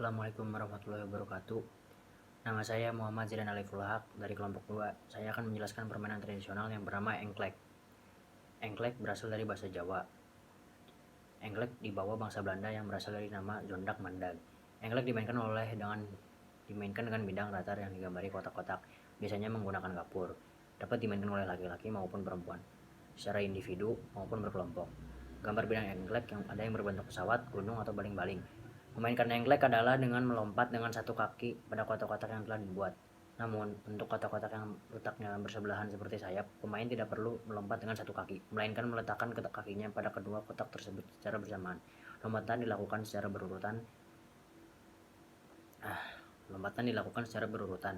Assalamualaikum warahmatullahi wabarakatuh. Nama saya Muhammad Zidan Aliful Haq dari kelompok 2. Saya akan menjelaskan permainan tradisional yang bernama engklek. Engklek berasal dari bahasa Jawa. Engklek dibawa bangsa Belanda yang berasal dari nama Zondak Mandag. Engklek dimainkan dengan bidang datar yang digambari kotak-kotak, biasanya menggunakan kapur. Dapat dimainkan oleh laki-laki maupun perempuan, secara individu maupun berkelompok. Gambar bidang engklek yang ada yang berbentuk pesawat, gunung, atau baling-baling. Memainkan engklek adalah dengan melompat dengan satu kaki pada kotak-kotak yang telah dibuat. Namun, untuk kotak-kotak yang letaknya bersebelahan seperti sayap, pemain tidak perlu melompat dengan satu kaki, melainkan meletakkan kakinya pada kedua kotak tersebut secara bersamaan. Lompatan dilakukan secara berurutan,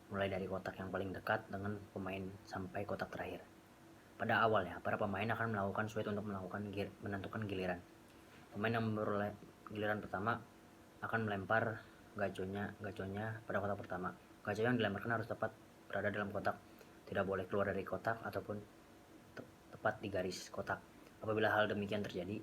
mulai dari kotak yang paling dekat dengan pemain sampai kotak terakhir. Pada awalnya, para pemain akan melakukan suit untuk menentukan giliran. Pemain yang memperoleh giliran pertama akan melempar gaconya pada kotak pertama. Gaco yang dilemparkan harus tepat berada dalam kotak, tidak boleh keluar dari kotak ataupun tepat di garis kotak. Apabila hal demikian terjadi,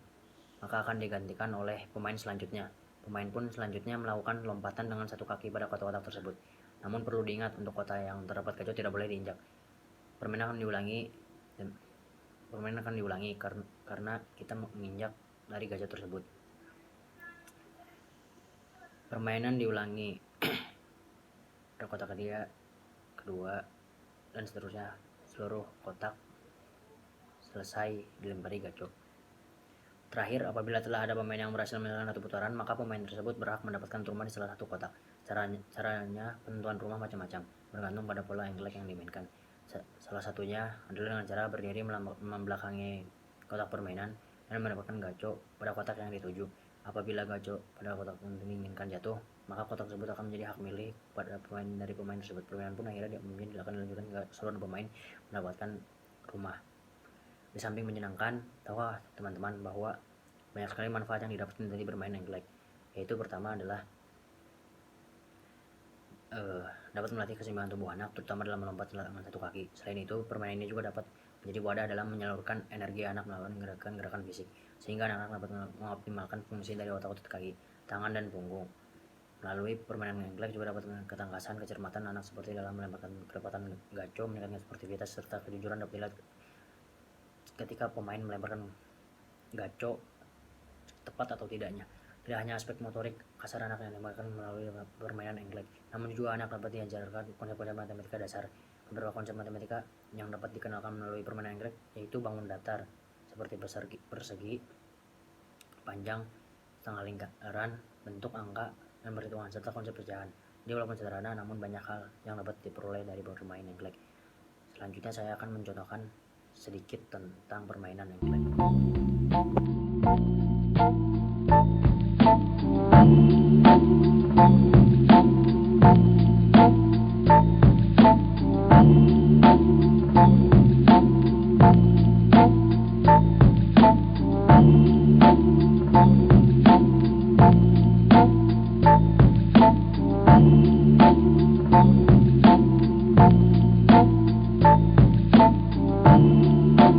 maka akan digantikan oleh pemain selanjutnya. Pemain pun selanjutnya melakukan lompatan dengan satu kaki pada kotak-kotak tersebut. Namun perlu diingat, untuk kotak yang terdapat gaco tidak boleh diinjak. Permainan akan diulangi karena kita menginjak dari gaco tersebut. Permainan diulangi pada kotak kedua, dan seterusnya. Seluruh kotak selesai dilempari gaco. Terakhir, apabila telah ada pemain yang berhasil menyelesaikan satu putaran, maka pemain tersebut berhak mendapatkan rumah di salah satu kotak. Caranya penentuan rumah macam-macam, bergantung pada pola engklek yang dimainkan. Salah satunya adalah dengan cara berdiri membelakangi kotak permainan dan mendapatkan gaco pada kotak yang dituju. Apabila gaco pada kotak yang diinginkan jatuh, maka kotak tersebut akan menjadi hak milik pada pemain tersebut. Permainan pun akhirnya akan dilanjutkan hingga seluruh pemain mendapatkan rumah. Di samping menyenangkan, tahu teman-teman bahwa banyak sekali manfaat yang didapatkan dari bermain engklek. Yaitu pertama adalah dapat melatih keseimbangan tubuh anak, terutama dalam melompat dengan satu kaki. Selain itu, permainan ini juga dapat menjadi wadah dalam menyalurkan energi anak melalui gerakan-gerakan fisik, sehingga anak-anak dapat mengoptimalkan fungsi dari otot kaki, tangan, dan punggung. Melalui permainan engklek juga dapat ketangkasan, kecermatan anak seperti dalam melemparkan kecepatan gaco, meningkatkan sportivitas, serta kejujuran dapat dilihat ketika pemain melemparkan gaco tepat atau tidaknya. Tidak hanya aspek motorik kasar anak yang dimainkan melalui permainan engklek, namun juga anak dapat diajarkan konsep-konsep matematika dasar. Beberapa konsep matematika yang dapat dikenalkan melalui permainan engklek yaitu bangun datar seperti persegi, panjang, setengah lingkaran, bentuk angka, dan perhitungan, serta konsep pecahan. Jadi walaupun sederhana, namun banyak hal yang dapat diperoleh dari bermain engklek. Selanjutnya saya akan mencontohkan sedikit tentang permainan engklek.